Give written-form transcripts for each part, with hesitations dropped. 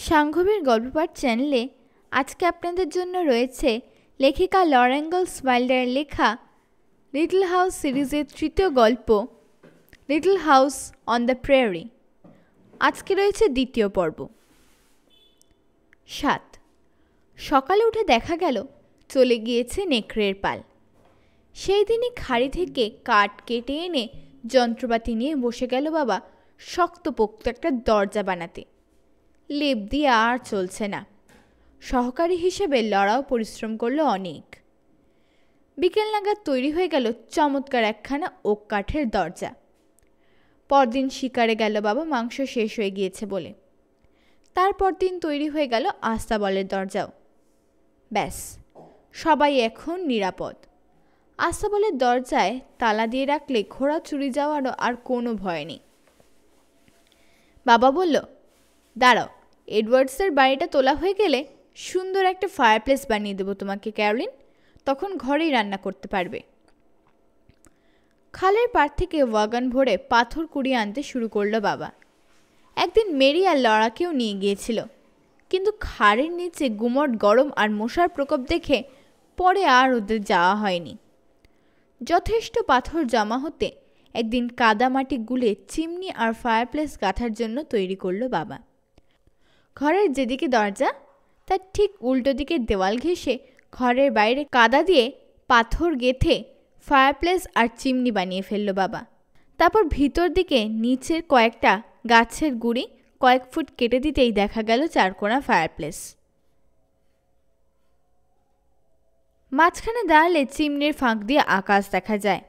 সাংঘবের গল্পপাঠ চ্যানেলে আজকে আপনাদের জন্য রয়েছে লেখিকা লরা ইনগালস ওয়াইল্ডারের লেখা লিটল হাউস সিরিজের তৃতীয় গল্প লিটল হাউস অন দ্য প্রেয়ারি। আজকে রয়েছে দ্বিতীয় পর্ব। 7। সকালে উঠে দেখা গেল চলে গিয়েছে নেকড়ের পাল। সেই দিনই খাড়ি থেকে কাঠ কেটে এনে যন্ত্রপাতি নিয়ে বসে গেল বাবা শক্তপোক্ত একটা দরজা বানাতে। লেপ দিয়ে আর চলছে না। সহকারী হিসেবে লড়াও পরিশ্রম করলো অনেক। বিকেল নাগাদ তৈরি হয়ে গেল চমৎকার একখানা ওক কাঠের দরজা। পরদিন শিকারে গেল বাবা মাংস শেষ হয়ে গিয়েছে বলে। তারপর দিন তৈরি হয়ে গেল আস্তাবলের দরজাও। ব্যাস, সবাই এখন নিরাপদ। আস্তাবলের দরজায় তালা দিয়ে রাখলে ঘোড়া চুরি যাওয়ারও আর কোনো ভয় নেই। বাবা বলল, দাঁড়াও, এডওয়ার্ডসের বাড়িটা তোলা হয়ে গেলে সুন্দর একটা ফায়ারপ্লেস বানিয়ে দেবো তোমাকে ক্যারোলিন, তখন ঘরেই রান্না করতে পারবে। খালের পাড় থেকে ওয়াগন ভরে পাথর কুড়িয়ে আনতে শুরু করলো বাবা। একদিন মেরি আর লড়াকেও নিয়ে গিয়েছিল, কিন্তু খাড়ের নিচে গুমট গরম আর মশার প্রকোপ দেখে পরে আর ওদের যাওয়া হয়নি। যথেষ্ট পাথর জমা হতে একদিন কাদামাটি গুলে চিমনি আর ফায়ারপ্লেস গাঁথার জন্য তৈরি করলো বাবা। ঘরের যেদিকে দরজা তার ঠিক উল্টো দিকে দেওয়াল ঘেঁষে ঘরের বাইরে কাদা দিয়ে পাথর গেঁথে ফায়ারপ্লেস আর চিমনি বানিয়ে ফেললো বাবা। তারপর ভিতর দিকে নিচের কয়েকটা গাছের গুঁড়ি কয়েক ফুট কেটে দিতেই দেখা গেল চারকোনা ফায়ারপ্লেস। মাঝখানে দাঁড়ালে চিমনির ফাঁক দিয়ে আকাশ দেখা যায়।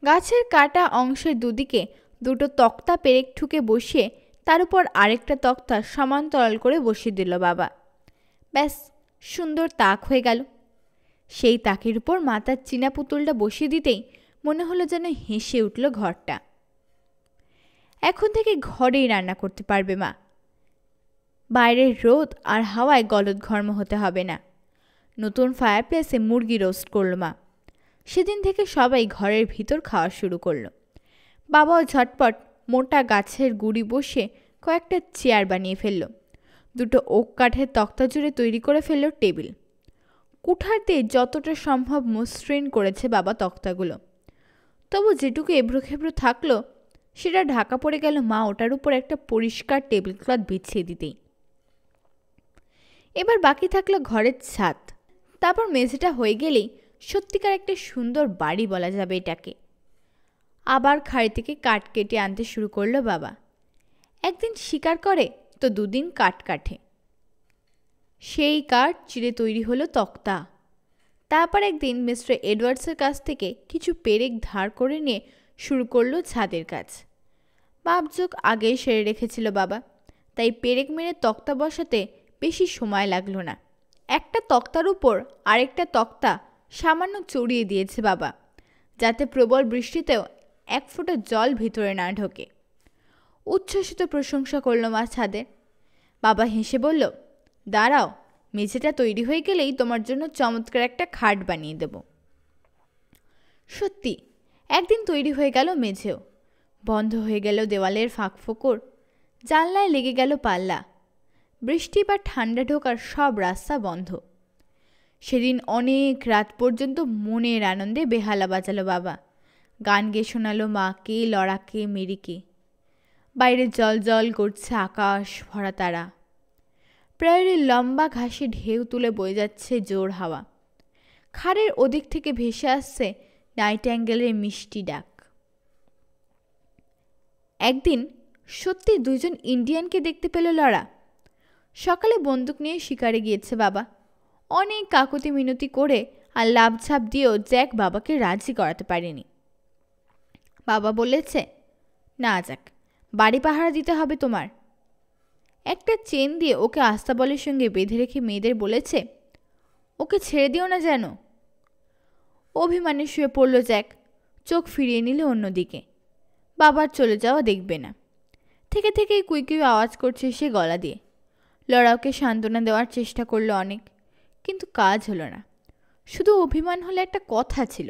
গাছের কাটা অংশের দুদিকে দুটো তক্তা পেরেক ঠুকে বসিয়ে তার উপর আরেকটা তক্তা সমান্তরাল করে বসিয়ে দিল বাবা। ব্যাস, সুন্দর তাক হয়ে গেল। সেই তাকের উপর মাথার চীনা পুতুলটা বসিয়ে দিতেই মনে হলো যেন হেসে উঠল ঘরটা। এখন থেকে ঘরেই রান্না করতে পারবে মা। বাইরের রোদ আর হাওয়ায় গলদঘর্ম হতে হবে না। নতুন ফায়ারপ্লেসে মুরগি রোস্ট করল মা। সেদিন থেকে সবাই ঘরের ভিতর খাওয়া শুরু করলো। বাবাও ঝটপট মোটা গাছের গুঁড়ি বসে কয়েকটা চেয়ার বানিয়ে ফেলল। দুটো ওক কাঠের তক্তা জুড়ে তৈরি করে ফেলল টেবিল। কুঠার দিয়ে যতটা সম্ভব মসৃণ করেছে বাবা তক্তাগুলো। তবু যেটুকু এবড়ো খেবড়ো থাকলো সেটা ঢাকা পড়ে গেল মা ওটার উপর একটা পরিষ্কার টেবিল ক্লথ বিছিয়ে দিতেই। এবার বাকি থাকলো ঘরের ছাদ। তারপর মেঝেটা হয়ে গেলেই সত্যিকার একটা সুন্দর বাড়ি বলা যাবে এটাকে। আবার খাড়ি থেকে কাঠ কেটে আনতে শুরু করলো বাবা। একদিন শিকার করে তো দুদিন কাঠ কাটে। সেই কাঠ চিরে তৈরি হলো তক্তা। তারপর একদিন মিস্টার এডওয়ার্ডসের কাছ থেকে কিছু পেরেক ধার করে নিয়ে শুরু করলো ছাদের কাজ। মাপজোক আগেই সেরে রেখেছিল বাবা, তাই পেরেক মেরে তক্তা বসাতে বেশি সময় লাগলো না। একটা তক্তার উপর আরেকটা তক্তা সামান্য চড়িয়ে দিয়েছে বাবা, যাতে প্রবল বৃষ্টিতেও এক ফোঁটা জল ভিতরে না ঢোকে। উচ্ছ্বসিত প্রশংসা করল মা ছাদের। বাবা হেসে বলল, দাঁড়াও, মেঝেটা তৈরি হয়ে গেলেই তোমার জন্য চমৎকার একটা খাট বানিয়ে দেব। সত্যি একদিন তৈরি হয়ে গেল মেঝেও। বন্ধ হয়ে গেল দেওয়ালের ফাঁক ফোকর। জানলায় লেগে গেল পাল্লা। বৃষ্টি বা ঠান্ডা ঢোকার সব রাস্তা বন্ধ। সেদিন অনেক রাত পর্যন্ত মনের আনন্দে বেহালা বাজালো বাবা। গান গেয়ে শোনালো মাকে, লড়াকে, মেরিকে। বাইরে জল জল করছে আকাশ ভরা তারা। প্রেয়ারির লম্বা ঘাসে ঢেউ তুলে বয়ে যাচ্ছে জোর হাওয়া। খাড়ের ওদিক থেকে ভেসে আসছে নাইটিঙ্গেলের মিষ্টি ডাক। একদিন সত্যি দুজন ইন্ডিয়ানকে দেখতে পেল লড়া। সকালে বন্দুক নিয়ে শিকারে গিয়েছে বাবা। অনেক কাকুতি মিনতি করে আর লাভঝাপ দিয়েও জ্যাক বাবাকে রাজি করাতে পারেনি। বাবা বলেছে, না যাক, বাড়ি পাহারা দিতে হবে তোমার। একটা চেন দিয়ে ওকে আস্তাবলের সঙ্গে বেঁধে রেখে মেয়েদের বলেছে, ওকে ছেড়ে দিও না যেন। অভিমানে শুয়ে পড়ল জ্যাক। চোখ ফিরিয়ে নিলে অন্যদিকে। বাবার চলে যাওয়া দেখবে না। থেকে থেকেই কুইকুই আওয়াজ করছে সে গলা দিয়ে। লড়াওকে সান্ত্বনা দেওয়ার চেষ্টা করলো অনেক, কিন্তু কাজ হলো না। শুধু অভিমান হলে একটা কথা ছিল।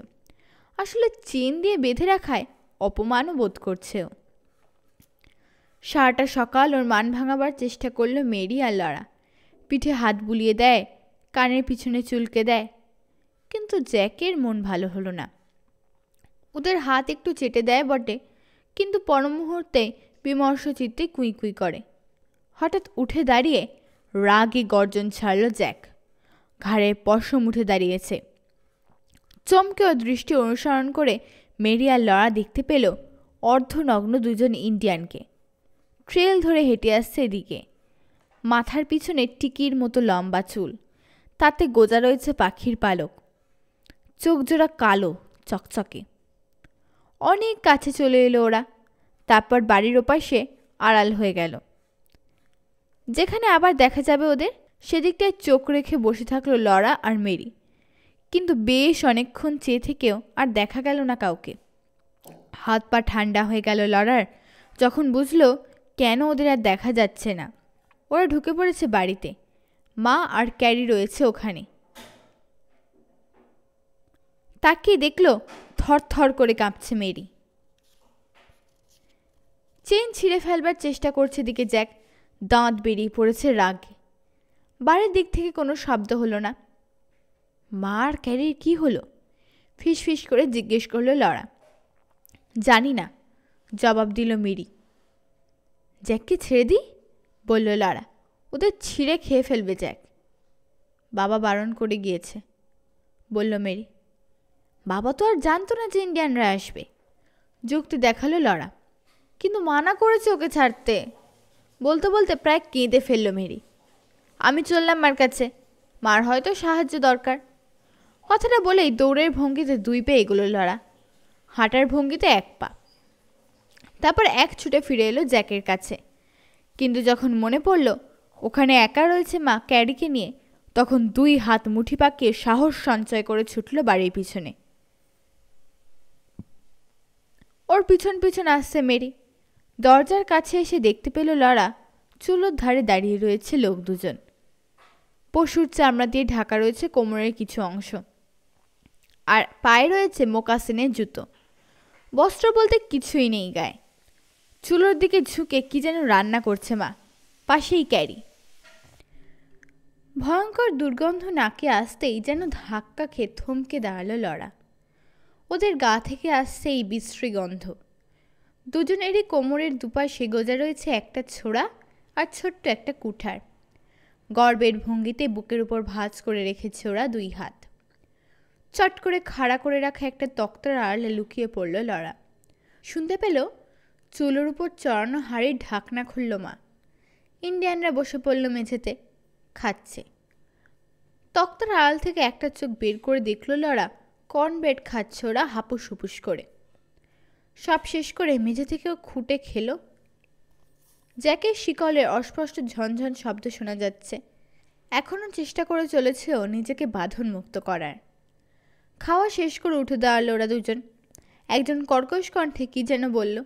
আসলে চেন দিয়ে বেঁধে রাখায় অপমানও বোধ করছে ও। সারাটা সকাল ওর মান ভাঙাবার চেষ্টা করলো মেরি আর লরা। পিঠে হাত বুলিয়ে দেয়, কানের পিছনে চুলকে দেয়, কিন্তু জ্যাকের মন ভালো হলো না। ওদের হাত একটু চেটে দেয় বটে, কিন্তু পর মুহূর্তে বিমর্ষ চিত্তে কুই কুই করে। হঠাৎ উঠে দাঁড়িয়ে রাগে গর্জন ছাড়ল জ্যাক। ঘাড়ের পশম উঠে দাঁড়িয়েছে। চমকে ও দৃষ্টি অনুসরণ করে মেরি আর লরা দেখতে পেল অর্ধনগ্ন দুজন ইন্ডিয়ানকে। ট্রেল ধরে হেঁটে আসছে এদিকে। মাথার পিছনে টিকির মতো লম্বা চুল, তাতে গোজা রয়েছে পাখির পালক। চোখ জোড়া কালো চকচকে। অনেক কাছে চলে এলো ওরা, তারপর বাড়ির ওপাশে আড়াল হয়ে গেল। যেখানে আবার দেখা যাবে ওদের, সেদিকটায় চোখ রেখে বসে থাকলো লরা আর মেরি। কিন্তু বেশ অনেকক্ষণ চেয়ে থেকেও আর দেখা গেল না কাউকে। হাত পা ঠান্ডা হয়ে গেল লরার যখন বুঝলো কেন ওদের আর দেখা যাচ্ছে না। ওরা ঢুকে পড়েছে বাড়িতে। মা আর ক্যারি রয়েছে ওখানে। তাকিয়ে দেখলো থর থর করে কাঁপছে মেরি। চেন ছিঁড়ে ফেলবার চেষ্টা করছে দিকে জ্যাক। দাঁত বেরিয়ে পড়েছে রাগে। বাড়ির দিক থেকে কোনো শব্দ হলো না। মা আর ক্যারির কি হলো? ফিস ফিস করে জিজ্ঞেস করলো লরা। জানি না, জবাব দিল মেরি। জ্যাককে ছেড়ে দিই, বলল লরা। ওদের ছিঁড়ে খেয়ে ফেলবে জ্যাক। বাবা বারণ করে গিয়েছে, বলল মেরি। বাবা তো আর জানতো না যে ইন্ডিয়ানরা আসবে, যুক্তি দেখালো লরা। কিন্তু মানা করেছে ওকে ছাড়তে। বলতে বলতে প্রায় কেঁদে ফেলল মেরি। আমি চললাম মার কাছে, মার হয়তো সাহায্য দরকার। কথাটা বলেই দৌড়ের ভঙ্গিতে 2 পা এগোলো লরা, হাঁটার ভঙ্গিতে 1 পা। তারপর এক ছুটে ফিরে এলো জ্যাকের কাছে। কিন্তু যখন মনে পড়ল ওখানে একা রয়েছে মা ক্যারিকে নিয়ে, তখন 2 হাত মুঠি পাকিয়ে সাহস সঞ্চয় করে ছুটল বাড়ির পিছনে। ওর পিছন পিছন আসছে মেরি। দরজার কাছে এসে দেখতে পেল লরা চুলোর ধারে দাঁড়িয়ে রয়েছে লোক দুজন। পশুর চামড়া দিয়ে ঢাকা রয়েছে কোমরের কিছু অংশ, আর পায়ে রয়েছে মোকাসিনের জুতো। বস্ত্র বলতে কিছুই নেই গায়ে। চুলোর দিকে ঝুঁকে কি যেন রান্না করছে মা, পাশেই ক্যারি। ভয়ঙ্কর দুর্গন্ধ নাকে আসতেই যেন ধাক্কা খেয়ে থমকে দাঁড়ালো লরা। ওদের গা থেকে আসছে এই বিশ্রী গন্ধ। দুজনেরই কোমরের দুপাশে গোজা রয়েছে একটা ছোড়া আর ছোট্ট একটা কুঠার। গর্বের ভঙ্গিতে বুকের উপর ভাঁজ করে রেখেছে ওরা 2 হাত। চট করে খাড়া করে রাখা একটা তক্তার আড়ালে লুকিয়ে পড়ল লরা। শুনতে পেল চুলোর উপর চড়ানো হাড়ির ঢাকনা খুলল মা। ইন্ডিয়ানরা বসে পড়ল মেঝেতে, খাচ্ছে। তক্তার আড়াল থেকে একটা চোখ বের করে দেখল লরা কর্নব্রেড খাচ্ছে ওরা হাপুস হুপুস করে। সব শেষ করে মেঝে থেকেও খুঁটে খেলো। জ্যাকের শিকলের অস্পষ্ট ঝনঝন শব্দ শোনা যাচ্ছে। এখনও চেষ্টা করে চলেছে ও নিজেকে বাঁধন মুক্ত করার। খাওয়া শেষ করে উঠে দাঁড়ালো ওরা দুজন। একজন কর্কশ কণ্ঠে কি যেন বলল।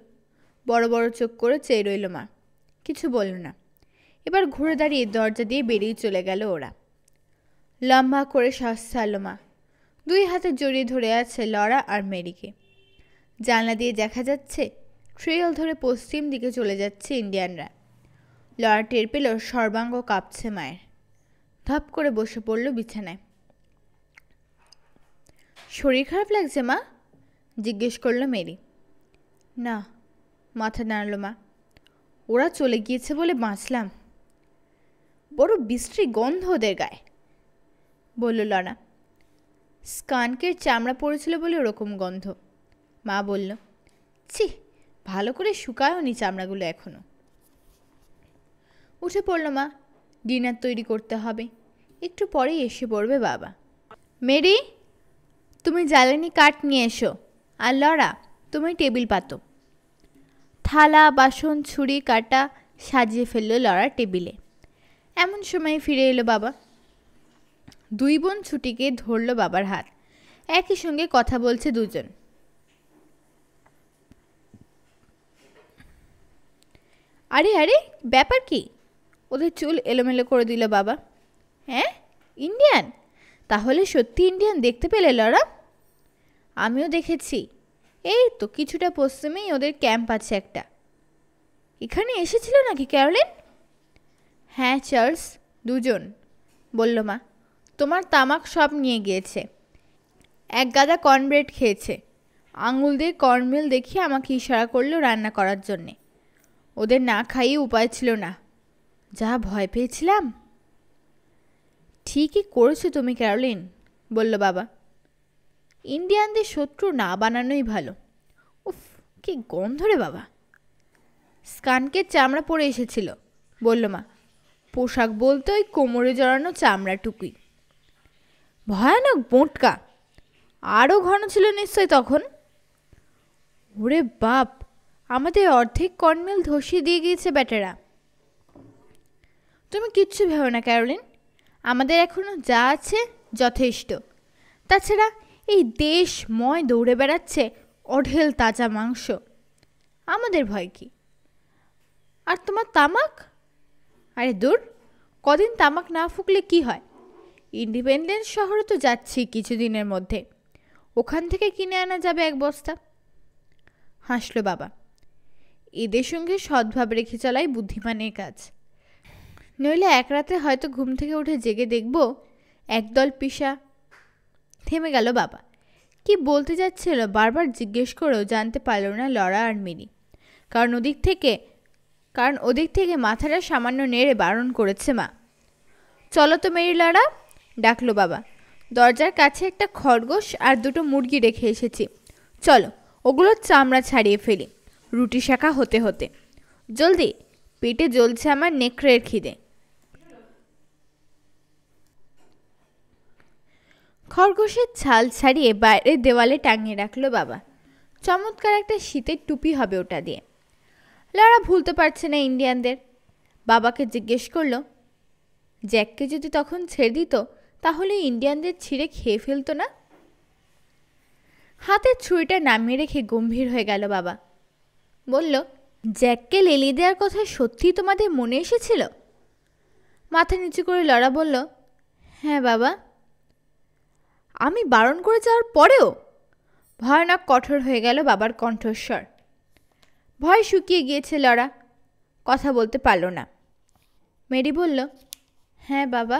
বড় বড় চোখ করে চেয়ে রইল মা, কিছু বলল না। এবার ঘুরে দাঁড়িয়ে দরজা দিয়ে বেরিয়ে চলে গেল ওরা। লম্বা করে শ্বাস ছাড়ল মা। 2 হাতে জড়িয়ে ধরে আছে লরা আর মেরিকে। জানলা দিয়ে দেখা যাচ্ছে ট্রেল ধরে পশ্চিম দিকে চলে যাচ্ছে ইন্ডিয়ানরা। লরা টের পেল সর্বাঙ্গ কাঁপছে মায়ের। ধপ করে বসে পড়ল বিছানায়। শরীর খারাপ লাগছে মা? জিজ্ঞেস করল মেরি। না, মাথা নাড়ল মা। ওরা চলে গিয়েছে বলে বাঁচলাম। বড় বিশ্রী গন্ধ ওদের গায়ে, বলল লরা। স্কানকের চামড়া পড়েছিল বলে ওরকম গন্ধ, মা বলল। ছি, ভালো করে শুকায়ওনি চামড়াগুলো এখনো। উঠে পড়ল মা। ডিনার তৈরি করতে হবে, একটু পরেই এসে পড়বে বাবা। মেরি, তুমি জ্বালানি কাঠ নিয়ে এসো। আর লরা, তুমি টেবিল পাতো। থালা বাসন ছুরি কাটা সাজিয়ে ফেললো লরা টেবিলে। এমন সময় ফিরে এলো বাবা। 2 বোন ছুটিকে ধরল বাবার হাত। একই সঙ্গে কথা বলছে দুজন। আরে আরে, ব্যাপার কি? ওদের চুল এলোমেলো করে দিল বাবা। হ্যাঁ, ইন্ডিয়ান? তাহলে সত্যি ইন্ডিয়ান দেখতে পেলে লরা? আমিও দেখেছি। এই তো কিছুটা পশ্চিমেই ওদের ক্যাম্প আছে একটা। এখানে এসেছিল নাকি ক্যারোলিন? হ্যাঁ চার্লস, দুজন, বলল মা। তোমার তামাক সব নিয়ে গিয়েছে। এক গাদা কর্নব্রেড খেয়েছে। আঙুল দিয়ে কর্নমিল দেখিয়ে আমাকে ইশারা করলো রান্না করার জন্যে। ওদের না খাইয়ে উপায় ছিল না। যা ভয় পেয়েছিলাম। ঠিকই করেছো তুমি ক্যারোলিন, বলল বাবা। ইন্ডিয়ানদের শত্রু না বানানোই ভালো। উফ, কি গন্ধ রে বাবা। স্কানকের চামড়া পরে এসেছিল, বলল মা। পোশাক বলতে ওই কোমরে জড়ানো চামড়াটুকুই। ভয়ানক বোঁটকা। আরও ঘন ছিল নিশ্চয় তখন। ওরে বাপ, আমাদের অর্ধেক কর্নমিল ধসিয়ে দিয়ে গিয়েছে ব্যাটারা। তুমি কিচ্ছু ভেবো না ক্যারোলিন, আমাদের এখনো যা আছে যথেষ্ট। তাছাড়া এই দেশময় দৌড়ে বেড়াচ্ছে অঢেল তাজা মাংস। আমাদের ভয় কি? আর তোমার তামাক? আরে দূর, কদিন তামাক না ফুকলে কি হয়? ইন্ডিপেন্ডেন্স শহরে তো যাচ্ছি কিছুদিনের মধ্যে। ওখান থেকে কিনে আনা যাবে 1 বস্তা। হাসল বাবা। এদের সঙ্গে সদ্ভাব রেখে চলাই বুদ্ধিমানের কাজ। নইলে এক রাতে হয়তো ঘুম থেকে উঠে জেগে দেখব একদল পিসা। থেমে গেল বাবা। কি বলতে যাচ্ছিল বারবার জিজ্ঞেস করেও জানতে পারল না লরা আর মিনি। কারণ ওদিক থেকে মাথাটা সামান্য নেড়ে বারণ করেছে মা। চলো তো মেরি লরা, ডাকলো বাবা। দরজার কাছে একটা খরগোশ আর 2টো মুরগি রেখে এসেছি। চলো ওগুলোর চামড়া ছাড়িয়ে ফেলি, রুটি শাখা হতে হতে। জলদি, পেটে জ্বলছে আমার নেকড়ের খিদে। খরগোশের ছাল ছাড়িয়ে বাইরের দেওয়ালে টাঙিয়ে রাখলো বাবা। চমৎকার একটা শীতের টুপি হবে ওটা দিয়ে। লরা ভুলতে পারছে না ইন্ডিয়ানদের। বাবাকে জিজ্ঞেস করলো, জ্যাককে যদি তখন ছেড়ে দিত তাহলে ইন্ডিয়ানদের ছিঁড়ে খেয়ে ফেলতো না? হাতের ছুরিটা নামিয়ে রেখে গম্ভীর হয়ে গেল বাবা। বলল, জ্যাককে লেলিয়ে দেওয়ার কথা সত্যিই তোমাদের মনে এসেছিল? মাথা নিচু করে লরা বলল, হ্যাঁ বাবা। আমি বারণ করে যাওয়ার পরেও? ভয়ানক কঠোর হয়ে গেল বাবার কণ্ঠস্বর। ভয় শুকিয়ে গিয়েছে লরা, কথা বলতে পারল না। মেরি বলল, হ্যাঁ বাবা।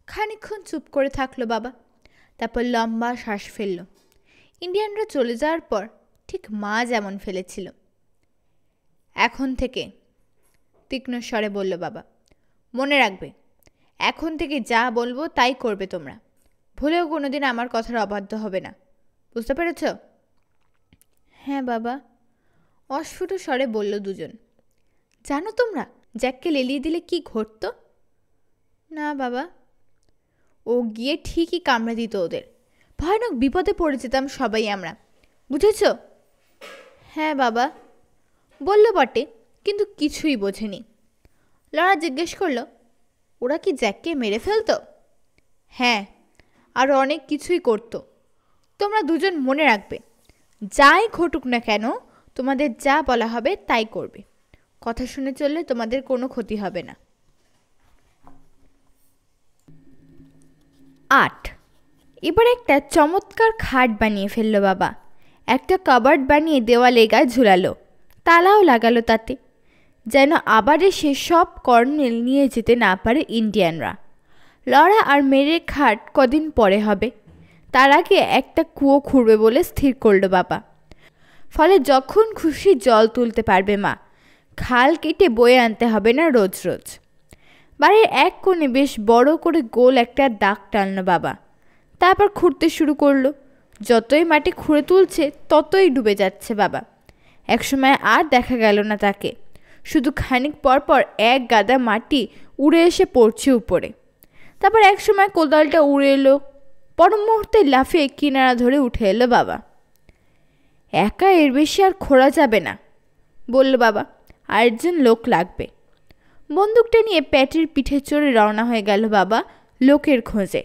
খানিকক্ষণ চুপ করে থাকলো বাবা, তারপর লম্বা শ্বাস ফেলল। ইন্ডিয়ানরা চলে যাওয়ার পর ঠিক মা যেমন ফেলেছিল। এখন থেকে, তীক্ষ্ণ স্বরে বলল বাবা, মনে রাখবে, এখন থেকে যা বলবো তাই করবে তোমরা। ভুলেও কোনোদিন আমার কথার অবাধ্য হবে না, বুঝতে পেরেছ? হ্যাঁ বাবা, অস্ফুট স্বরে বলল দুজন। জানো তোমরা জ্যাককে লেলিয়ে দিলে কি ঘটত? না বাবা। ও গিয়ে ঠিকই কামড়ে দিত ওদের। ভয়ানক বিপদে পড়ে যেতাম সবাই আমরা, বুঝেছ? হ্যাঁ বাবা, বলল বটে, কিন্তু কিছুই বোঝেনি। লরা জিজ্ঞেস করলো, ওরা কি জ্যাককে মেরে ফেলতো? হ্যাঁ, আর অনেক কিছুই করত। তোমরা দুজন মনে রাখবে, যাই ঘটুক না কেন তোমাদের যা বলা হবে তাই করবে। কথা শুনে চললে তোমাদের কোনো ক্ষতি হবে না। 8 এবার একটা চমৎকার খাট বানিয়ে ফেলল বাবা। একটা কাবার্ড বানিয়ে দেওয়ালে গায়ে ঝুলালো, তালাও লাগালো তাতে, যেন আবার এসে সব কর্নেল নিয়ে যেতে না পারে ইন্ডিয়ানরা। লরা আর মেরের খাট কদিন পরে হবে, তার আগে একটা কুয়ো খুঁড়বে বলে স্থির করল বাবা। ফলে যখন খুশি জল তুলতে পারবে মা, খাল কেটে বয়ে আনতে হবে না রোজ রোজ। বাড়ির এক কোণে বেশ বড় করে গোল একটা দাগ টানল বাবা, তারপর খুঁড়তে শুরু করলো। যতই মাটি খুঁড়ে তুলছে ততই ডুবে যাচ্ছে বাবা। একসময় আর দেখা গেল না তাকে, শুধু খানিক পরপর এক গাদা মাটি উড়ে এসে পড়ছে উপরে। তারপর একসময় কোদালটা উড়ে এলো, পর মুহূর্তে লাফিয়ে কিনারা ধরে উঠে এলো বাবা। একা এর বেশি আর খোঁড়া যাবে না, বলল বাবা, আরেকজন লোক লাগবে। বন্দুকটা নিয়ে প্যাটির পিঠে চড়ে রওনা হয়ে গেল বাবা লোকের খোঁজে।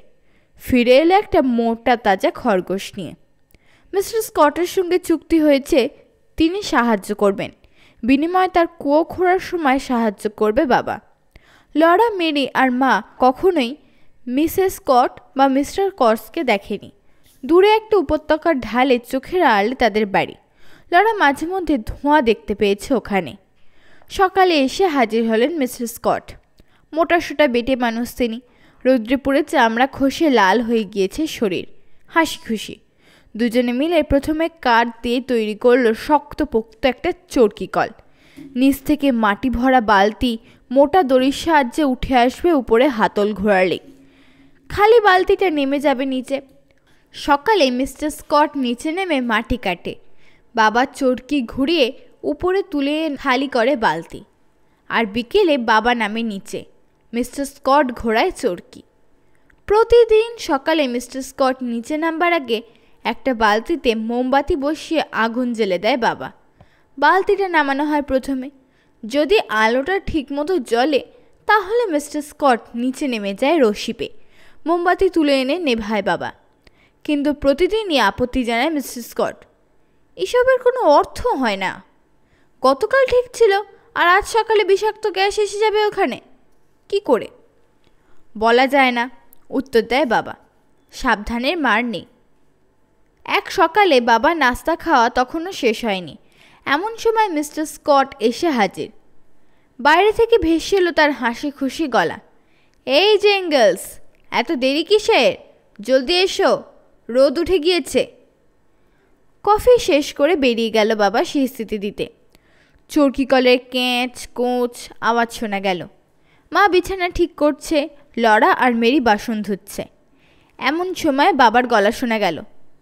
ফিরে এলো একটা মোটা তাজা খরগোশ নিয়ে। মিস্টার স্কটের সঙ্গে চুক্তি হয়েছে, তিনি সাহায্য করবেন, বিনিময়ে তার কুয়ো খোঁড়ার সময় সাহায্য করবে বাবা। লরা, মেরি আর মা কখনোই মিসেস স্কট বা মিস্টার কর্সকে দেখেনি। দূরে একটা উপত্যকার ঢালে চোখের আড়ালে তাদের বাড়ি। লরা মাঝে মধ্যে ধোঁয়া দেখতে পেয়েছে ওখানে। সকালে এসে হাজির হলেন মিস্টার স্কট। মোটাসোটা বেটে মানুষ তিনি, রৌদ্রে পুড়ে চামড়া খসে লাল হয়ে গিয়েছে শরীর, হাসি খুশি। দুজনে মিলে প্রথমে কাঠ দিয়ে তৈরি করলো শক্তপোক্ত একটা চরকি কল। নিচ থেকে মাটি ভরা বালতি মোটা দড়ির সাহায্যে উঠে আসবে উপরে হাতল ঘোরালে। খালি বালতিটা নেমে যাবে নিচে। সকালে মিস্টার স্কট নিচে নেমে মাটি কাটে, বাবা চরকি ঘুরিয়ে উপরে তুলে খালি করে বালতি। আর বিকেলে বাবা নামে নিচে, মিস্টার স্কট ঘোরায় চরকি। প্রতিদিন সকালে মিস্টার স্কট নিচে নামবার আগে একটা বালতিতে মোমবাতি বসিয়ে আগুন জ্বেলে দেয় বাবা। বালতিটা নামানো হয় প্রথমে। যদি আলোটা ঠিকমতো জ্বলে তাহলে মিস্টার স্কট নিচে নেমে যায় রশি পেয়ে, মোমবাতি তুলে এনে নেভায় বাবা। কিন্তু প্রতিদিনই আপত্তি জানায় মিস্টার স্কট, এসবের কোনো অর্থ হয় না। গতকাল ঠিক ছিল, আর আজ সকালে বিষাক্ত গ্যাস এসে যাবে ওখানে, কি করে? বলা যায় না, উত্তর দেয় বাবা। সাবধানের মার নেই। এক সকালে বাবা নাস্তা খাওয়া তখনও শেষ হয়নি, এমন সময় মিস্টার স্কট এসে হাজির। বাইরে থেকে ভেসে এলো তার হাসি খুশি গলা। এই জেঙ্গলস, এত দেরি কিসের? জলদি এসো, রোদ উঠে গিয়েছে। কফি শেষ করে বেরিয়ে গেল বাবা সেই স্থিতি দিতে। চরকি কলের ক্যাঁচ কোঁচ আওয়াজ শোনা গেল। মা বিছানা ঠিক করছে, লরা আর মেরি বাসন ধুচ্ছে। এমন সময় বাবার গলা শোনা গেল,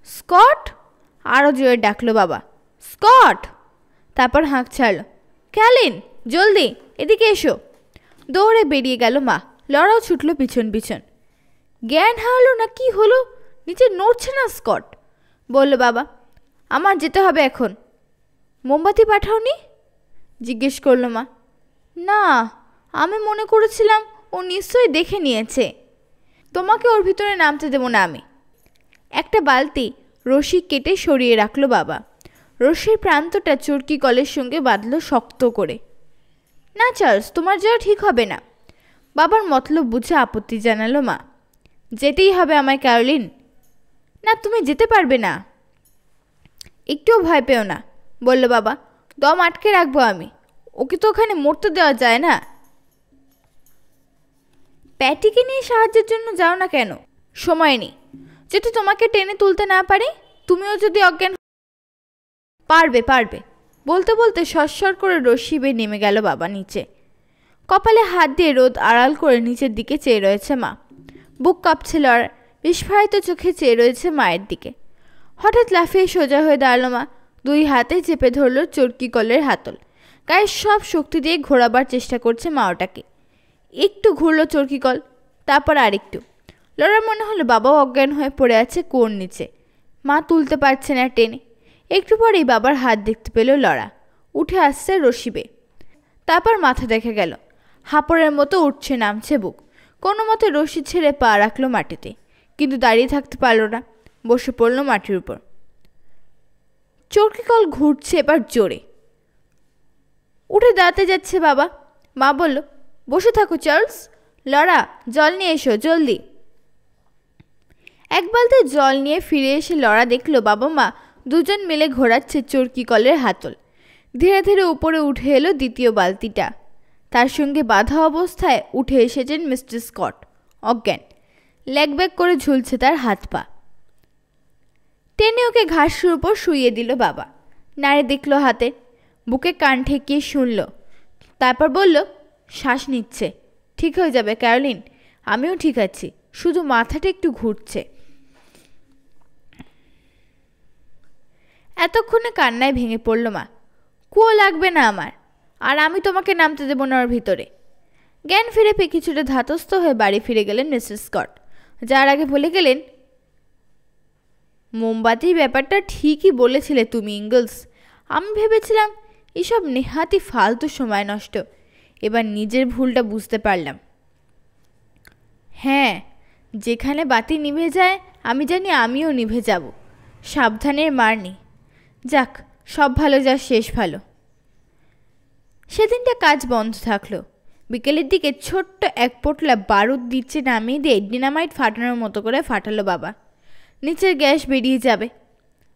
স্কট! আরও জোরে ডাকলো বাবা, স্কট! তারপর হাঁক ছাড়ল, ক্যালিন জলদি এদিকে এসো। দৌড়ে বেরিয়ে গেল মা, লরাও ছুটল পিছন পিছন। জ্ঞান হারালো না কি হলো, নিচে নড়ছে না স্কট। বলল বাবা, আমার যেতে হবে এখন। মোমবাতি পাঠাওনি? জিজ্ঞেস করলো মা। না, আমি মনে করেছিলাম ও নিশ্চয়ই দেখে নিয়েছে। তোমাকে ওর ভিতরে নামতে দেবো না আমি। একটা বালতি রশি কেটে সরিয়ে রাখলো বাবা। রশির প্রান্তটা চরকি কলের সঙ্গে বাঁধলো শক্ত করে। না চার্লস, তোমার যাওয়া ঠিক হবে না। বাবার মতলব বুঝে আপত্তি জানালো মা। যেতেই হবে আমায় ক্যারোলিন। না, তুমি যেতে পারবে না। একটুও ভয় পেও না, বলল বাবা। দম আটকে রাখবো আমি, ওকে তো ওখানে মরতে দেওয়া যায় না। প্যাটিকে নিয়ে সাহায্যের জন্য যাও না কেন? সময় নেই। যদি তোমাকে টেনে তুলতে না পারে, তুমিও যদি অজ্ঞান। পারবে পারবে, বলতে বলতে সরসর করে রশি বেয়ে নেমে গেল বাবা নিচে। কপালে হাত দিয়ে রোদ আড়াল করে নিচের দিকে চেয়ে রয়েছে মা। বুক কাঁপছিল আর বিস্ফারিত চোখে চেয়ে রয়েছে মায়ের দিকে। হঠাৎ লাফিয়ে সোজা হয়ে দাঁড়ালো মা, দুই হাতে চেপে ধরল চরকি কলের হাতল। গায়ের সব শক্তি দিয়ে ঘোরাবার চেষ্টা করছে মা ওটাকে। একটু ঘুরল চরকি কল, তারপর আরেকটু। লড়ার মনে হলো বাবাও অজ্ঞান হয়ে পড়ে আছে কোর নিচে, মা তুলতে পারছে না টেনে। একটু পরেই বাবার হাত দেখতে পেল লড়া, উঠে আসছে রশি বেয়ে। তারপর মাথা দেখা গেল, হাঁপড়ের মতো উঠছে নামছে বুক। কোনো মতে রশি ছেড়ে পা রাখলো মাটিতে, কিন্তু দাঁড়িয়ে থাকতে পারল না, বসে পড়ল মাটির উপর। চরকি কল ঘুরছে এবার জোরে। উঠে দাঁড়াতে যাচ্ছে বাবা। মা বলল, বসে থাকো চার্লস। লড়া, জল নিয়ে এসো জলদি। এক বালতি জল নিয়ে ফিরে এসে লড়া দেখলো বাবা মা দুজন মিলে ঘোরাচ্ছে চরকি কলের হাতল। ধীরে ধীরে উপরে উঠে এলো দ্বিতীয় বালতিটা। তার সঙ্গে বাঁধা অবস্থায় উঠে এসেছেন মিস্টার স্কট, অজ্ঞান। ল্যাগব্যাগ করে ঝুলছে তার হাত পা। টেনে ওকে ঘাসের উপর শুইয়ে দিল বাবা। নাড়ে দেখলো হাতে, বুকে কান ঠেকিয়ে শুনল। তারপর বলল, শ্বাস নিচ্ছে, ঠিক হয়ে যাবে ক্যারোলিন, আমিও ঠিক আছি, শুধু মাথাটা একটু ঘুরছে। এতক্ষণে কান্নায় ভেঙে পড়ল মা। কুয়ো লাগবে না আমার, আর আমি তোমাকে নামতে দেবো না ওর ভিতরে। জ্ঞান ফিরে পেয়ে কিছুটা ধাতস্থ হয়ে বাড়ি ফিরে গেলেন মিস্টার স্কট। যার আগে বলে গেলেন, মোমবাতির ব্যাপারটা ঠিকই বলেছিলে তুমি ইঙ্গলস। আমি ভেবেছিলাম এসব নেহাতি ফালতু সময় নষ্ট, এবার নিজের ভুলটা বুঝতে পারলাম। হ্যাঁ, যেখানে বাতি নিভে যায় আমি জানি আমিও নিভে যাব, সাবধানের মার নেই। যাক, সব ভালো যা শেষ ভালো। সেদিনটা কাজ বন্ধ থাকলো। বিকেলের দিকে ছোট্ট এক পোটলা বারুদ দিচ্ছে নামিয়ে দিয়ে ডিনামাইট ফাটানোর মতো করে ফাটালো বাবা। নিচের গ্যাস বেরিয়ে যাবে,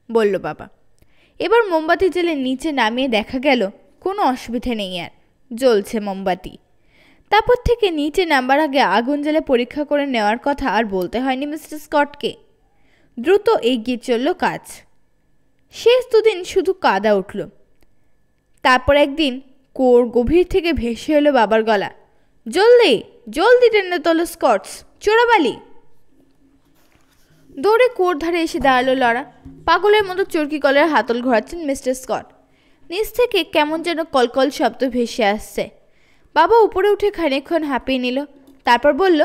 বলল বাবা। এবার মোমবাতি জেলে নিচে নামিয়ে দেখা গেল কোনো অসুবিধা নেই আর। জ্বলছে মোমবাতি। তারপর থেকে নিচে নামবার আগে আগুন জ্বালে পরীক্ষা করে নেওয়ার কথা আর বলতে হয়নি মিস্টার স্কটকে। দ্রুত এগিয়ে চলল কাজ। শেষ দুদিন শুধু কাদা উঠল। তারপর একদিন কুয়োর গভীর থেকে ভেসে এলো বাবার গলা, জলদি জলদি টেনে তোলো স্কটস, চোরাবালি। দৌড়ে কুয়োর ধারে এসে দাঁড়ালো লরা। পাগলের মতো চরকি কলের হাতল ঘোরাচ্ছেন মিস্টার স্কট। নিচ থেকে কেমন যেন কলকল শব্দ ভেসে আসছে। বাবা উপরে উঠে খানিকক্ষণ হাঁপিয়ে নিল, তারপর বলল,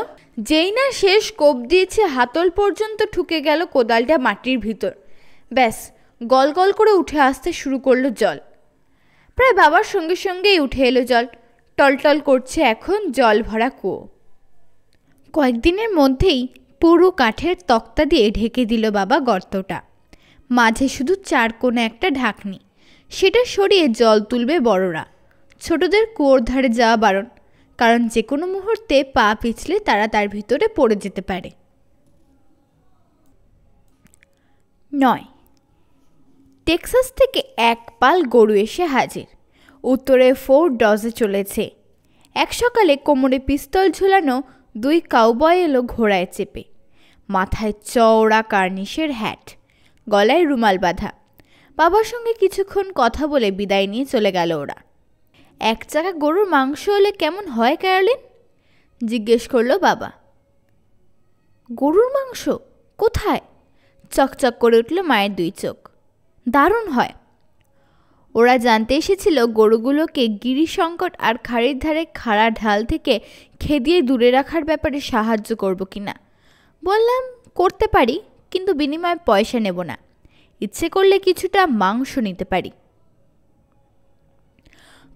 যেই না শেষ কোপ দিয়েছে হাতল পর্যন্ত ঠুকে গেল কোদালটা মাটির ভিতর। ব্যাস গল গল করে উঠে আসতে শুরু করলো জল। প্রায় বাবার সঙ্গে সঙ্গেই উঠে এলো জল। টলটল করছে এখন জল ভরা কুয়ো। কয়েকদিনের মধ্যেই পুরো কাঠের তক্তা দিয়ে ঢেকে দিল বাবা গর্তটা। মাঝে শুধু চার কোণে একটা ঢাকনি, সেটা সরিয়ে জল তুলবে বড়রা। ছোটদের কুয়োর ধারে যাওয়া বারণ, কারণ যে কোনো মুহূর্তে পা পিছলে তারা তার ভিতরে পড়ে যেতে পারে। 9. টেক্সাস থেকে এক পাল গরু এসে হাজির। উত্তরে ফোর্ট ডজে চলেছে। এক সকালে কোমরে পিস্তল ঝুলানো দুই কাউবয় এলো ঘোড়ায় চেপে। মাথায় চওড়া কার্নিশের হ্যাট, গলায় রুমাল বাঁধা। বাবার সঙ্গে কিছুক্ষণ কথা বলে বিদায় নিয়ে চলে গেল ওরা। এক চাকা গরুর মাংস হলে কেমন হয় ক্যারলিন? জিজ্ঞেস করলো বাবা। গরুর মাংস কোথায়? চকচক করে উঠল মায়ের দুই চোখ। দারুণ হয়। ওরা জানতে এসেছিল গরুগুলোকে গিরিশঙ্কট আর খাড়ির ধারে খাড়া ঢাল থেকে খেদিয়ে দূরে রাখার ব্যাপারে সাহায্য করব কিনা। বললাম, করতে পারি, কিন্তু বিনিময়ে পয়সা নেব না। ইচ্ছে করলে কিছুটা মাংস নিতে পারি।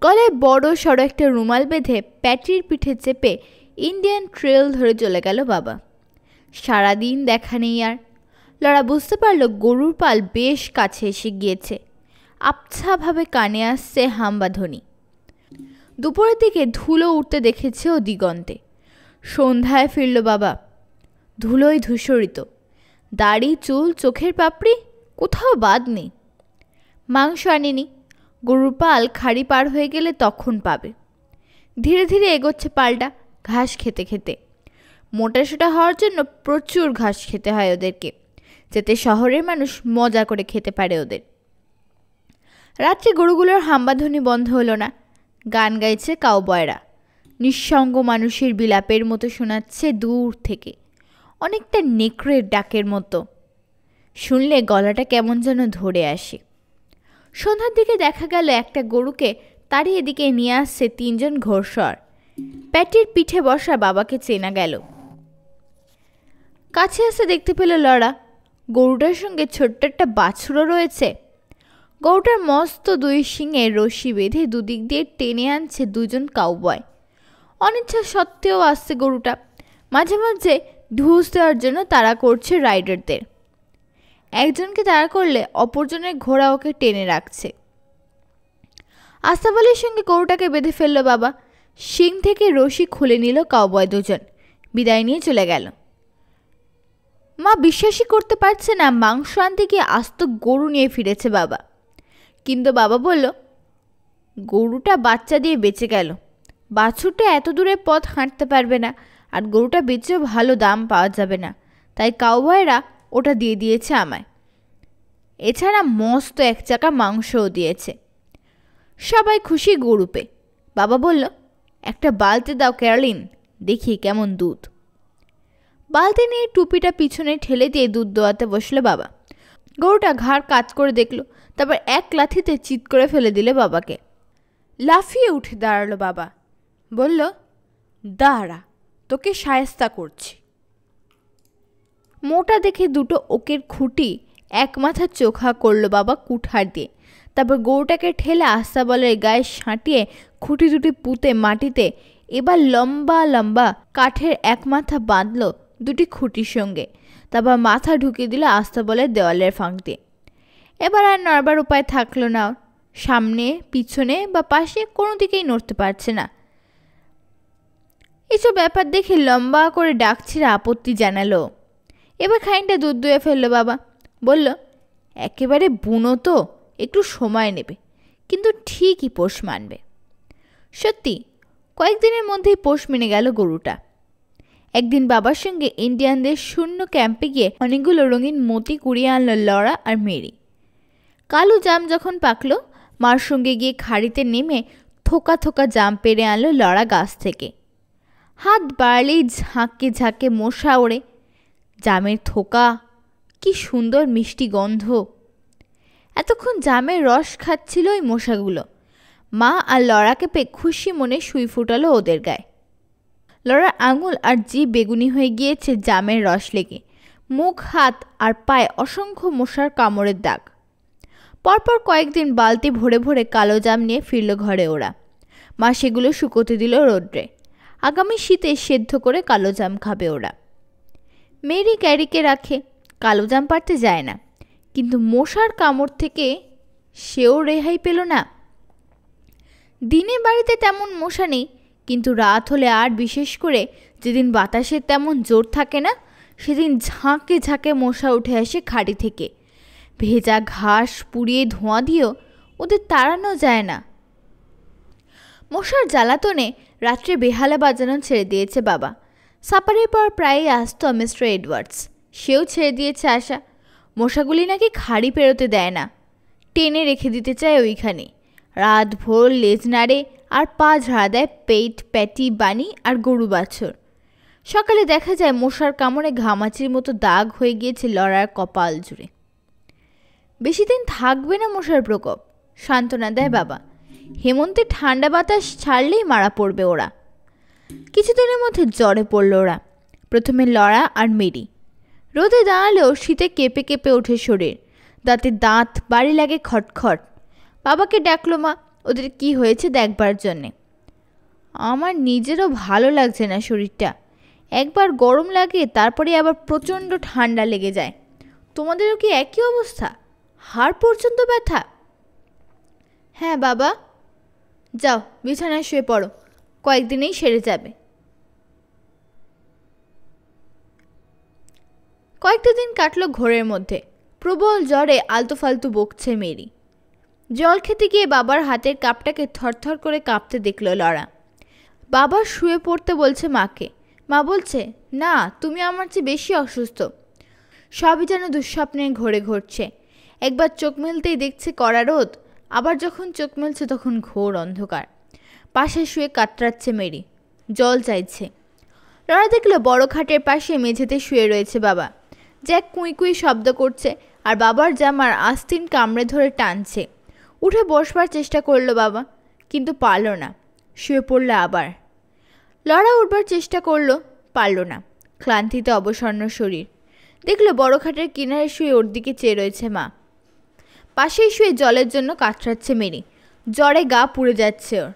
গলায় বড় সড়ো একটা রুমাল বেঁধে প্যাটির পিঠে চেপে ইন্ডিয়ান ট্রেল ধরে চলে গেল বাবা। সারাদিন দেখা নেই আর। লরা বুঝতে পারল গরুর পাল বেশ কাছে এসে গিয়েছে। আবছাভাবে কানে আসছে হাম্বা ধ্বনি। দুপুরের দিকে ধুলো উঠতে দেখেছে ও দিগন্তে। সন্ধ্যায় ফিরল বাবা, ধুলোয় ধূসরিত। দাড়ি, চুল, চোখের পাপড়ি কোথাও বাদ নেই। মাংস আনেনি। গরুর পাল খাড়ি পার হয়ে গেলে তখন পাবে। ধীরে ধীরে এগোচ্ছে পালটা ঘাস খেতে খেতে। মোটাসোটা হওয়ার জন্য প্রচুর ঘাস খেতে হয় ওদেরকে, যাতে শহরের মানুষ মজা করে খেতে পারে ওদের। রাত্রে গরুগুলোর হাম্বাধ্বনি বন্ধ হলো না। গান গাইছে কাউবয়রা। নিঃসঙ্গ মানুষের বিলাপের মতো শোনাচ্ছে দূর থেকে, অনেকটা নেকড়ের ডাকের মতো। শুনলে গলাটা কেমন যেন ধরে আসে। সন্ধ্যার দিকে দেখা গেল একটা গরুকে তারই এদিকে নিয়ে আসছে তিনজন ঘোড়সওয়ার। প্যাটির পিঠে বসা বাবাকে চেনা গেল। কাছে আসতে দেখতে পেল লরা গরুটার সঙ্গে ছোট্ট একটা বাছুরও রয়েছে। গরুটার মস্ত দুই শিঙে রশি বেঁধে দুদিক দিয়ে টেনে আনছে দুজন কাউবয়। অনিচ্ছা সত্ত্বেও আসছে গরুটা। মাঝে মাঝে ঢুস দেওয়ার জন্য তাড়া করছে রাইডারদের। একজনকে তাড়া করলে অপরজনের ঘোড়া ওকে টেনে রাখছে। আস্তাবলির সঙ্গে গরুটাকে বেঁধে ফেলল বাবা। শিং থেকে রশি খুলে নিল কাউবয় দুজন। বিদায় নিয়ে চলে গেল। মা বিশ্বাসই করতে পারছে না মাংস আনতে গিয়ে আস্ত গরু নিয়ে ফিরেছে বাবা। কিন্তু বাবা বলল, গরুটা বাচ্চা দিয়ে বেঁচে গেল। বাছুরটা এত দূরের পথ হাঁটতে পারবে না, আর গরুটা বেচেও ভালো দাম পাওয়া যাবে না, তাই কাউবয়রা ওটা দিয়ে দিয়েছে আমায়। এছাড়া মস্ত এক চাকা মাংসও দিয়েছে। সবাই খুশি গরু পেয়ে। বাবা বলল, একটা বালতি দাও ক্যারলিন, দেখি কেমন দুধ। বালতি নিয়ে টুপিটা পিছনে ঠেলে দিয়ে দুধ দোয়াতে বসলো বাবা। গরুটা ঘাড় কাজ করে দেখল, তারপর এক লাথিতে চিৎ করে ফেলে দিলে বাবাকে। লাফিয়ে উঠে দাঁড়ালো বাবা, বলল, দাঁড়া, তোকে শায়েস্তা করছি। মোটা দেখে দুটো ওকের খুঁটি এক মাথা চোখা করলো বাবা কুঠার দিয়ে। তারপর গরুটাকে ঠেলে আস্তাবলের গায়ে সাঁটিয়ে খুঁটি দুটি পুঁতে মাটিতে এবার লম্বা লম্বা কাঠের এক মাথা বাঁধল দুটি খুঁটির সঙ্গে। তারপর মাথা ঢুকিয়ে দিল আস্তাবলের দেওয়ালের ফাঁক দিয়ে। এবার আর নড়বার উপায় থাকলো না। সামনে, পিছনে বা পাশে কোনো দিকেই নড়তে পারছে না। এসব ব্যাপার দেখে লম্বা করে ডাক ছেড়ে আপত্তি জানালো। এবার খানিকটা দুধ দুয়ে ফেললো বাবা। বলল, একেবারে বুনো তো, একটু সময় নেবে, কিন্তু ঠিকই পোষ মানবে। সত্যি কয়েকদিনের মধ্যেই পোষ মেনে গেল গরুটা। একদিন বাবার সঙ্গে ইন্ডিয়ানদের শূন্য ক্যাম্পে গিয়ে অনেকগুলো রঙিন মতি কুড়িয়ে আনলো লরা আর মেরি। কালো জাম যখন পাকলো, মার সঙ্গে গিয়ে খাড়িতে নেমে থোকা থোকা জাম পেরে আনলো লরা গাছ থেকে। হাত বাড়লেই ঝাঁকে ঝাঁকে মশা ওড়ে। জামের থোকা, কি সুন্দর মিষ্টি গন্ধ। এতক্ষণ জামের রস খাচ্ছিল ওই মশাগুলো। মা আর লরাকে পেয়ে খুশি মনে সুই ফুটালো ওদের গায়ে। লরার আঙুল আর জিভ বেগুনি হয়ে গিয়েছে জামের রস লেগে। মুখ, হাত আর পায়ে অসংখ্য মশার কামড়ের দাগ। পরপর কয়েকদিন বালতি ভরে ভরে কালো জাম নিয়ে ফিরল ঘরে ওরা। মা সেগুলো শুকোতে দিল রোদ্রে। আগামী শীতে সেদ্ধ করে কালো জাম খাবে ওরা। মেরি ক্যারিকে রাখে, কালো জাম পাড়তে যায় না, কিন্তু মশার কামড় থেকে সেও রেহাই পেল না। দিনে বাড়িতে তেমন মশা নেই, কিন্তু রাত হলে আর বিশেষ করে যেদিন বাতাসের তেমন জোর থাকে না, সেদিন ঝাঁকে ঝাঁকে মশা উঠে আসে খাড়ি থেকে। ভেজা ঘাস পুড়িয়ে ধোঁয়া দিয়েও ওদের তাড়ানো যায় না। মশার জ্বালাতনে রাত্রে বেহালা বাজানো ছেড়ে দিয়েছে বাবা। সাপারের পর প্রায়ই আসত মিস্টার এডওয়ার্ডস, সেও ছেড়ে দিয়েছে আসা। মশাগুলি নাকি খাড়ি পেরোতে দেয় না, টেনে রেখে দিতে চায় ওইখানে। রাত ভোর লেজ নাড়ে আর পা ঝাড়া দেয় পেট, প্যাটি, বানি আর গরু বাছর। সকালে দেখা যায় মশার কামড়ে ঘামাচির মতো দাগ হয়ে গিয়েছে লরার কপাল জুড়ে। বেশি দিন থাকবে না মশার প্রকোপ, সান্ত্বনা দেয় বাবা। হেমন্তে ঠান্ডা বাতাস ছাড়লেই মারা পড়বে ওরা। কিছুদিনের মধ্যে জ্বরে পড়ল ওরা, প্রথমে লরা আর মেরি। রোদে দাঁড়ালেও শীতে কেঁপে কেঁপে ওঠে শরীর, দাঁতে দাঁত বাড়ি লাগে খটখট। বাবাকে ডাকলো মা ওদের কি হয়েছে দেখবার জন্যে। আমার নিজেরও ভালো লাগছে না শরীরটা, একবার গরম লাগে তারপরে আবার প্রচণ্ড ঠান্ডা লেগে যায়। তোমাদেরও কি একই অবস্থা? হাড় পর্যন্ত ব্যথা? হ্যাঁ বাবা। যাও বিছানায় শুয়ে পড়ো, কয়েকদিনেই সেরে যাবে। কয়েকটা দিন কাটলো ঘোরের মধ্যে। প্রবল জ্বরে আলতু ফালতু বকছে মেরি। জল খেতে গিয়ে বাবার হাতের কাপটাকে থরথর করে কাঁপতে দেখল লরা। বাবা শুয়ে পড়তে বলছে মাকে। মা বলছে, না, তুমি আমার চেয়ে বেশি অসুস্থ। সবই যেন দুঃস্বপ্নের ঘোরে ঘটছে। একবার চোখ মেলতেই দেখছে কড়া রোদ, আবার যখন চোখ মেলছে তখন ঘোর অন্ধকার। পাশে শুয়ে কাতরাচ্ছে মেরি, জল চাইছে। লরা দেখল বড় খাটের পাশে মেঝেতে শুয়ে রয়েছে বাবা। জ্যাক কুঁই কুঁই শব্দ করছে আর বাবার জামার আস্তিন কামড়ে ধরে টানছে। উঠে বসবার চেষ্টা করলো বাবা, কিন্তু পারল না, শুয়ে পড়ল আবার। লরা উঠবার চেষ্টা করলো, পারল না, ক্লান্তিতে অবসন্ন শরীর। দেখলো বড় খাটের কিনারে শুয়ে ওর দিকে চেয়ে রয়েছে মা। পাশেই শুয়ে জলের জন্য কাতরাচ্ছে মেরি, জ্বরে গা পুড়ে যাচ্ছে ওর।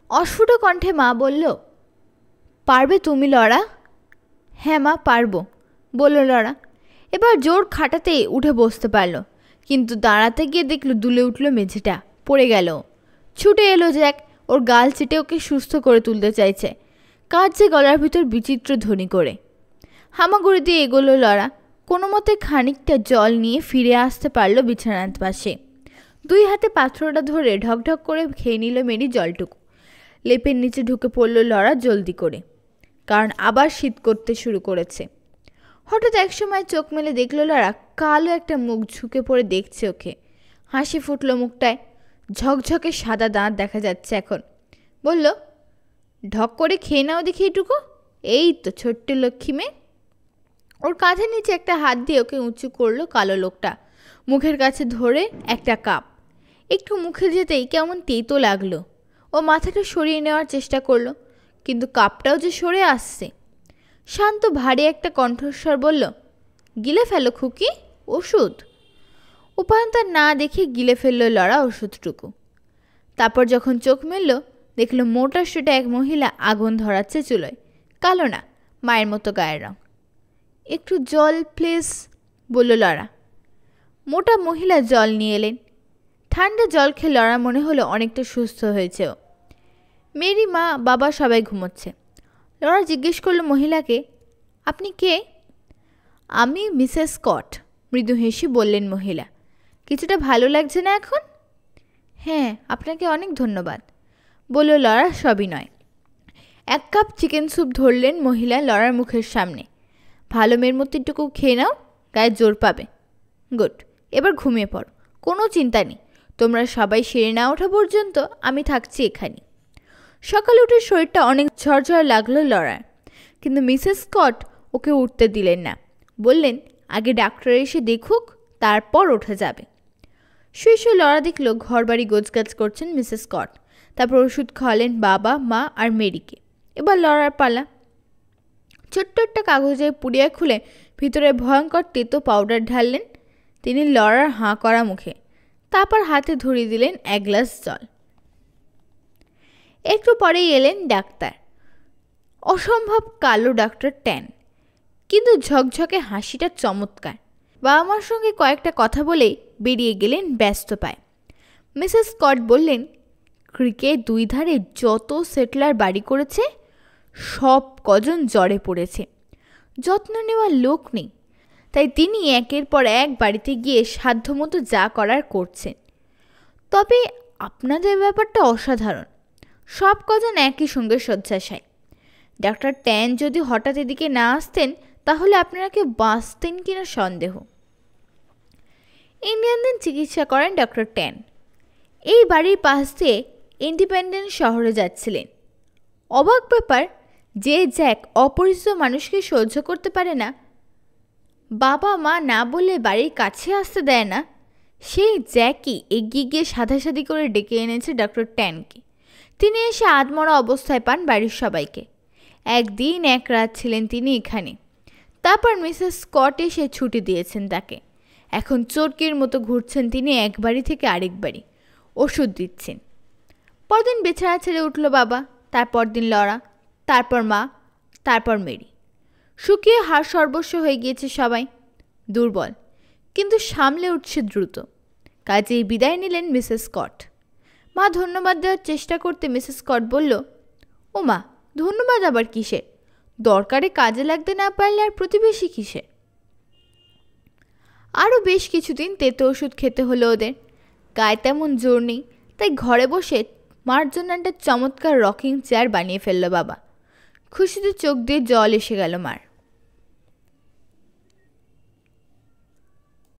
অস্ফুট কণ্ঠে মা বলল, পারবে তুমি লরা? হ্যাঁ মা, পারবো, বলল লরা। এবার জোর খাটাতেই উঠে বসতে পারল, কিন্তু দাঁড়াতে গিয়ে দেখলো দুলে উঠল মেঝেটা, পড়ে গেল। ছুটে এলো জ্যাক, ওর গাল চেটে ওকে সুস্থ করে তুলতে চাইছে, কাঁদছে গলার ভিতর বিচিত্র ধ্বনি করে। হামাগুড়ি দিয়ে এগোলো লরা। কোনো মতে খানিকটা জল নিয়ে ফিরে আসতে পারল বিছানার পাশে। দুই হাতে পাত্রটা ধরে ঢকঢক করে খেয়ে নিল মেরি জলটুকু। লেপের নিচে ঢুকে পড়ল লরা জলদি করে, কারণ আবার শীত করতে শুরু করেছে। হঠাৎ একসময় চোখ মেলে দেখল লরা কালো একটা মুখ ঝুঁকে পড়ে দেখছে ওকে। হাসি ফুটল মুখটায়, ঝকঝকে সাদা দাঁত দেখা যাচ্ছে এখন। বলল, ঢক করে খেয়ে নাও দেখি এটুকু। এই তো ছোট্ট লক্ষ্মী মেয়ে। ওর কাঁধের নিচে একটা হাত দিয়ে ওকে উঁচু করলো কালো লোকটা, মুখের কাছে ধরে একটা কাপ। একটু মুখে যেতেই কেমন তেতো লাগলো। ও মাথাটা সরিয়ে নেওয়ার চেষ্টা করলো, কিন্তু কাপটাও যে সরে আসছে। শান্ত ভারী একটা কণ্ঠস্বর বলল, গিলে ফেলো খুকি, ওষুধ। উপায়ন্তর না দেখে গিলে ফেললো লরা ওষুধটুকু। তারপর যখন চোখ মেলল, দেখলো মোটা সোটা এক মহিলা আগুন ধরাচ্ছে চুলোয়। কালো না, মায়ের মতো গায়ের রং। একটু জল প্লিজ, বলল লরা। মোটা মহিলা জল নিয়ে এলেন। ঠান্ডা জল খেয়ে লরা মনে হলো অনেকটা সুস্থ হয়েছে ও। মেরি, মা, বাবা সবাই ঘুমোচ্ছে। লরা জিজ্ঞেস করলো মহিলাকে, আপনি কে? আমি মিসেস স্কট, মৃদু হেসে বললেন মহিলা। কিছুটা ভালো লাগছে না এখন? হ্যাঁ, আপনাকে অনেক ধন্যবাদ। বলল লরা সবিনয়। 1 কাপ চিকেন স্যুপ ধরলেন মহিলা লরার মুখের সামনে। ভালো মেয়ের মতো একটুকু খেয়ে নাও, গায়ে জোর পাবে। গুড, এবার ঘুমিয়ে পড়ো, কোনো চিন্তা নেই, তোমরা সবাই সেরে না ওঠা পর্যন্ত আমি থাকছি এখানে। সকালে উঠে শরীরটা অনেক ঝরঝর লাগলো লরার, কিন্তু মিসেস স্কট ওকে উঠতে দিলেন না। বললেন আগে ডাক্তার এসে দেখুক, তারপর ওঠা যাবে। শুয়ে শুয়ে লরা দেখল ঘর বাড়ি গোছগাছ করছেন মিসেস স্কট। তারপর ওষুধ খাওয়ালেন বাবা, মা আর মেরিকে। এবার লরার পালা। ছোট্ট একটা কাগজে পুড়িয়া খুলে ভিতরে ভয়ঙ্কর তেতো পাউডার ঢাললেন তিনি লরার হাঁ করা মুখে। তারপর হাতে ধরিয়ে দিলেন 1 গ্লাস জল। একটু পরেই এলেন ডাক্তার, অসম্ভব কালো ডাক্তার ট্যান, কিন্তু ঝকঝকে হাসিটা চমৎকার। বাবা মার সঙ্গে কয়েকটা কথা বলেই বেরিয়ে গেলেন ব্যস্ত পায়। মিসেস স্কট বললেন, ক্রিকের 2 ধারে যত সেটলার বাড়ি করেছে সব কজন জ্বরে পড়েছে, যত্ন নেওয়ার লোক নেই, তাই তিনি একের পর এক বাড়িতে গিয়ে সাধ্যমতো যা করার করছেন। তবে আপনাদের ব্যাপারটা অসাধারণ, সব কজন একই সঙ্গে শয্যাশায়ী। ডাক্তার ট্যান যদি হঠাৎ এদিকে না আসতেন তাহলে আপনারা কেউ বাঁচতেন কিনা সন্দেহ। ইন্ডিয়ানদের চিকিৎসা করেন ডক্টর ট্যান। এই বাড়ির পাশ দিয়ে ইন্ডিপেন্ডেন্স শহরে যাচ্ছিলেন। অবাক ব্যাপার, যে জ্যাক অপরিচিত মানুষকে সহ্য করতে পারে না, বাবা মা না বলে বাড়ির কাছে আসতে দেয় না, সেই জ্যাকই এগিয়ে গিয়ে সাধাসাধি করে ডেকে এনেছে ডক্টর ট্যানকে। তিনি এসে আধমরা অবস্থায় পান বাড়ির সবাইকে। 1 দিন 1 রাত ছিলেন তিনি এখানে। তারপর মিসেস স্কট এসে ছুটি দিয়েছেন তাকে। এখন চোরকির মতো ঘুরছেন তিনি এক বাড়ি থেকে আরেক বাড়ি, ওষুধ দিচ্ছেন। পরদিন বেছাড়া ছেড়ে উঠল বাবা, তারপর দিন লরা, তারপর মা, তারপর মেরি। শুকিয়ে হাড় সর্বস্ব হয়ে গিয়েছে সবাই, দুর্বল, কিন্তু সামলে উঠছে দ্রুত। কাজেই বিদায় নিলেন মিসেস স্কট। মা ধন্যবাদ দেওয়ার চেষ্টা করতে মিসেস স্কট বলল, ও মা, ধন্যবাদ আবার কিসের? দরকারে কাজে লাগতে না পারলে আর প্রতিবেশী কিসের? আরও বেশ কিছুদিন তেতো ওষুধ খেতে হলো ওদের। গায়ে তেমন জোর নেই, তাই ঘরে বসে মার জন্য একটা চমৎকার রকিং চেয়ার বানিয়ে ফেলল বাবা। খুশিতে চোখ দিয়ে জল এসে গেল মার।